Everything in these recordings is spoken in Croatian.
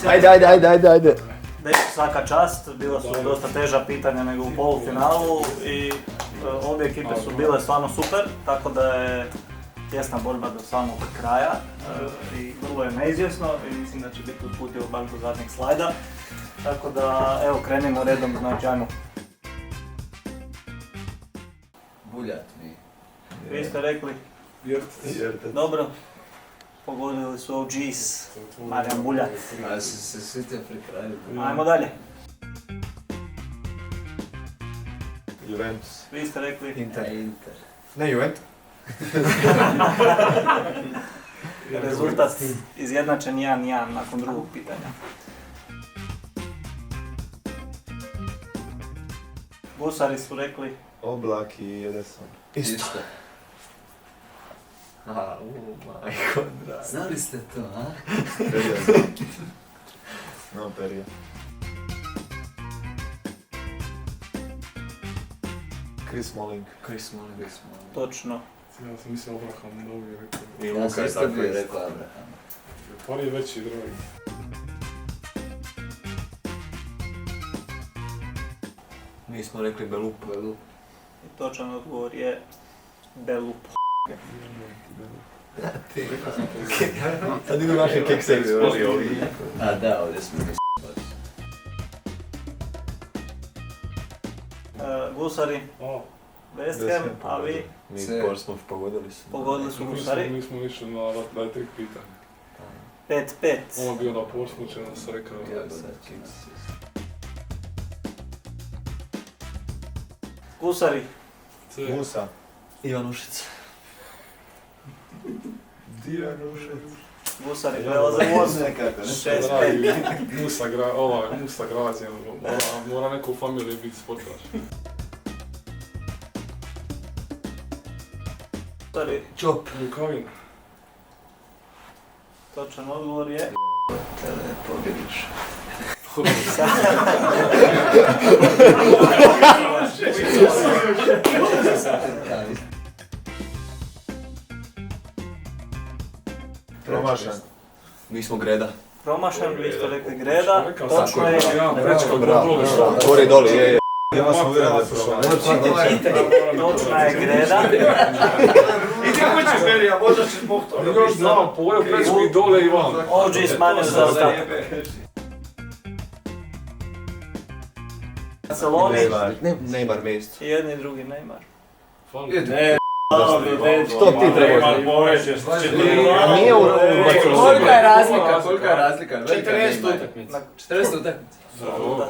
Ajde. Dečki, svaka čast, bila su dosta teža pitanja nego u polufinalu i obje ekipe su bile stvarno super, tako da je tjesna borba do samog kraja i vrlo je neizvjesno i mislim da će biti usputio baš do zadnjeg slajda. Tako da, evo, krenimo redom, znači ajmo. Buljat mi. Vi ste rekli? Jertet. Dobro. Pogodili su OGs, Marijan Buljat. A se svi te pripravili. Ajmo dalje. Juventus. Vi ste rekli? Inter. Ne, Juventus. Rezultat izjednačen 1-1 nakon drugog pitanja. Gusari su rekli? Oblak i Ederson. Isto. Majko draga. Znali ste to, a? Perija. No, Perija. Chris Smalling. Točno. Ja sam mislio Abraham, mnogi rekao. I Ja Luka sam je isto tako bio isto. rekao Abraham. Par je veći dragi. Mi smo rekli Belup. I točan odgovor je Belup. Sad idu naše kekse eksplozije ovdje. A da, ovdje smo mi Gusari, A, West Ham, a vi Mi Se. Portsmouth pogodili su. pogodili su Gusari. mi smo išli na trik pitanja. 5-5. Ovo je bio na Portsmouth, nam se rekao. Ja sad Kings. Gusari, C. Musa. Ivan Ušić. Gusari prelaze voz. 6-5. Dragi, Musa Građen, mora neko u familiji biti sportaš. Gusari, Čop. Lukavin. točan odgovor je... Tele pobjediš. Promašan. Mi smo Greda. Promašan, vi ste rekli Greda. Točno je... Bravo. Gori doli, je. Ja sam uvjeren da je Točna je Greda. I kako ćeš meni, a možda ćeš zbog toga. Još znam, pojel prečku i dole i van. OG smanjio za ostatak. Barceloni, Neymar mjesto. jedni i drugi Neymar. Ne, Što ti trebaš? Nije u Barceloni. Kolika je razlika? Kolika je razlika? 40 utakmica. 40 utakmica.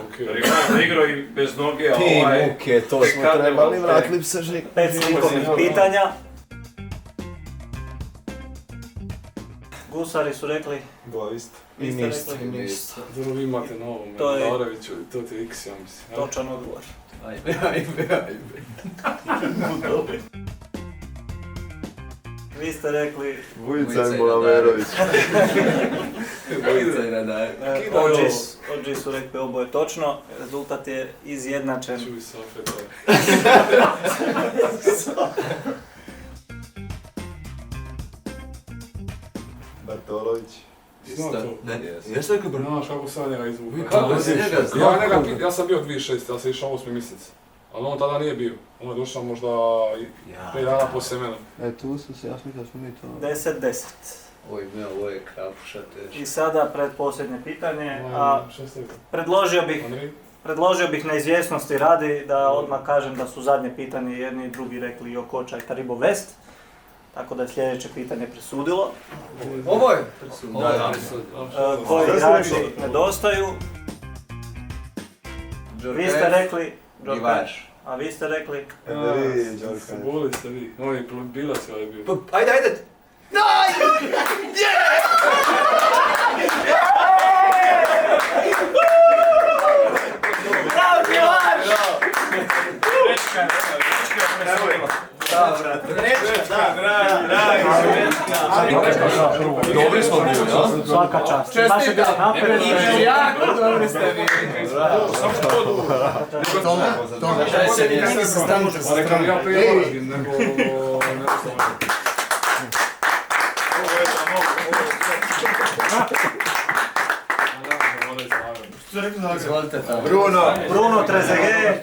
Okej. Igrao i bez noge, a Ti ovaj... muke, to smo trebali, vratili se žik. 5 slikovnih pitanja. Gusari su rekli, Glavist. vi ste rekli, Dobro, vi imate na ovom, To je- Lareviću, to ti je X, ja mislim. točan odgovor. Ajde. Vi ste rekli, Vujica i Molaverović. Bujica i Radaj. OG su rekli oboje točno, rezultat je izjednačen. Čuj se opet. Bartolović. Znam to. Ne, jesi rekli Brno? Znaš kako sam njega izvukao. Kako si njega Ja sam bio 2006, ja sam išao 8. mjesec. Ali on tada nije bio. On je došao možda 5 dana poslije mene. Tu su se, ja sam mislio da smo mi to... 10-10. Ovo je kapuša teško. I sada predposljednje pitanje, a Šta ste rekli? predložio bih na izvjesnosti radi da odmah kažem da su zadnje pitanje jedni i drugi rekli Jokoča i Taribo West. Tako da je sljedeće pitanje presudilo. Ovo je! Koji igrači nedostaju. Vi ste rekli Ivaš. a vi ste rekli Enderi, Đorka. Boli ste vi. Ovo je bilac ovaj je bio. Ajde! Dobri smo bili, ja? Svaka čast. Baš je bilo napred. Jako dobri ste vi. Samo što to dobro. Daj se mi, kako se stavimo Pa rekam ja prije Varaždin, nego... Izvolite tamo. Bruno Trezeguet.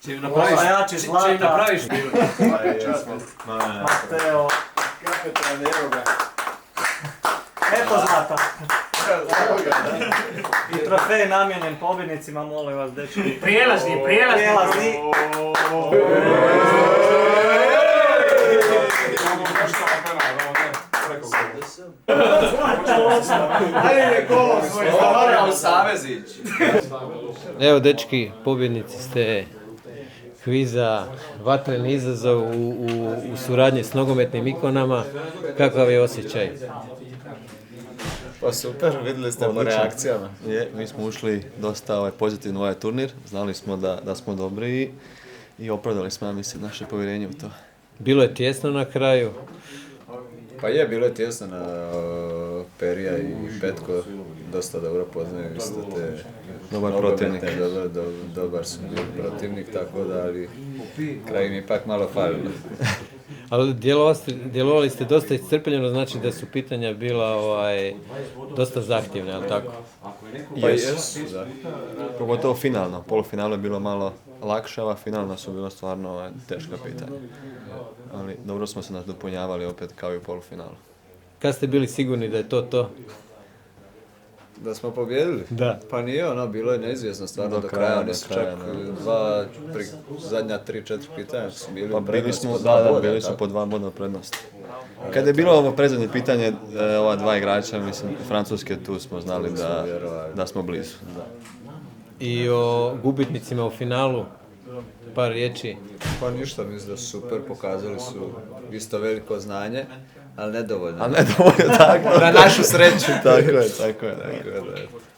Čim Osvajači zlata. napraviš? Mateo. Eto zlata. I trofej namijenjen pobjednicima, molim vas, dečki. Prijelazni. Prijelazni. Moramo u savez ići. Evo dečki, pobjednici ste kviza Vatreni izazov u suradnji s nogometnim ikonama. Kakav je osjećaj? Pa super, vidjeli ste po reakcijama. Mi smo ušli dosta pozitivno u ovaj turnir, znali smo da smo dobri i opravdali smo, mislim, naše povjerenje u to. Bilo je tjesno na kraju. Pa je, bilo je tjesno na Perija i Petko, dosta dobro poznaju isto te Dobar protivnik. Dobar su bili protivnik, tako da, ali kraj mi ipak malo falilo. Ali djelovali ste dosta iscrpljeno, znači da su pitanja bila dosta zahtjevna, je li tako? Pa jesu, da. Pogotovo finalno. Polufinalu je bilo malo lakše, a finalna su bila stvarno teška pitanja. Ali dobro smo se nadopunjavali opet kao i u polufinalu. Kad ste bili sigurni da je to? Da smo pobjedili? Da. Pa nije ono, bilo je neizvjesno stvarno do kraja, oni su čak zadnja 3-4 pitanja su bili Pa u prednosti. bili su po 2 boda prednosti. Kad je bilo ovo predzadnje pitanje, ova dva igrača, mislim, Francuske, tu smo znali da smo blizu. Da. I o gubitnicima u finalu, par riječi. Pa ništa, mislim da su super, pokazali su isto veliko znanje, ali nedovoljno. A nedovoljno, tako. Na našu sreću. Tako je.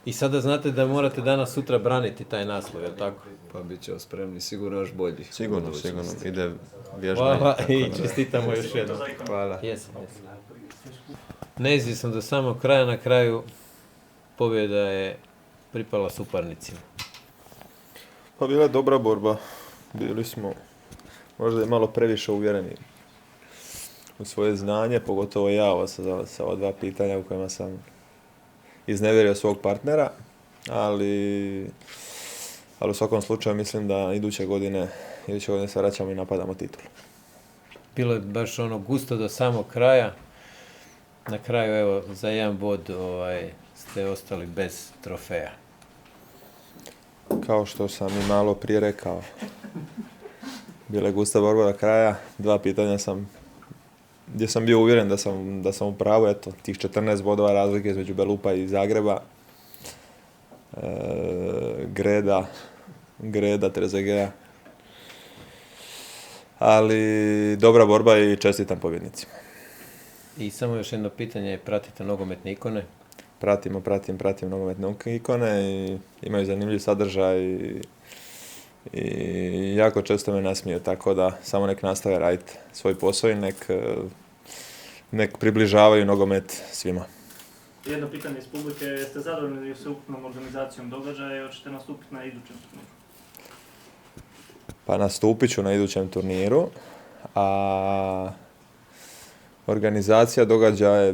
I sada znate da morate danas sutra braniti taj naslov, je li tako? Pa bit ćemo spremni, sigurno još bolji. Sigurno. Ide vježbanje. Hvala i čestitamo još jednom. Hvala. Jesam. Neizvjesno do samog kraja, na kraju pobjeda je pripala suparnicima. Pa bila je dobra borba. Bili smo možda i malo previše uvjereni u svoje znanje, pogotovo ja sa ova dva pitanja u kojima sam iznevjerio svog partnera, ali u svakom slučaju mislim da iduće godine se vraćamo i napadamo titulu. Bilo je baš gusto do samog kraja. Na kraju, evo, za jedan bod ste ostali bez trofeja. Kao što sam i malo prije rekao, bila je gusta borba do kraja. Dva pitanja gdje sam bio uvjeren da sam u pravu, eto, tih 14 bodova razlike između Belupa i Zagreba, Greda, Trezegueta. Ali dobra borba i čestitam pobjednicima. I samo još jedno pitanje, pratite nogometne ikone? Pratim nogometne ikone i imaju zanimljiv sadržaj i jako često me nasmiju, tako da samo nek nastave raditi svoj posao i nek približavaju nogomet svima. Jedno pitanje iz publike, jeste zadovoljni s ukupnom organizacijom događaja i hoćete nastupiti na idućem turniru? Pa nastupit ću na idućem turniru, a organizacija događaja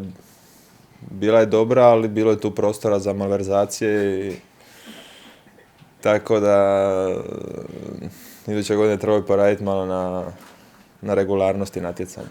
bila je dobra, ali bilo je tu prostora za malverzacije tako da iduće godine treba poraditi malo na regularnosti natjecanja.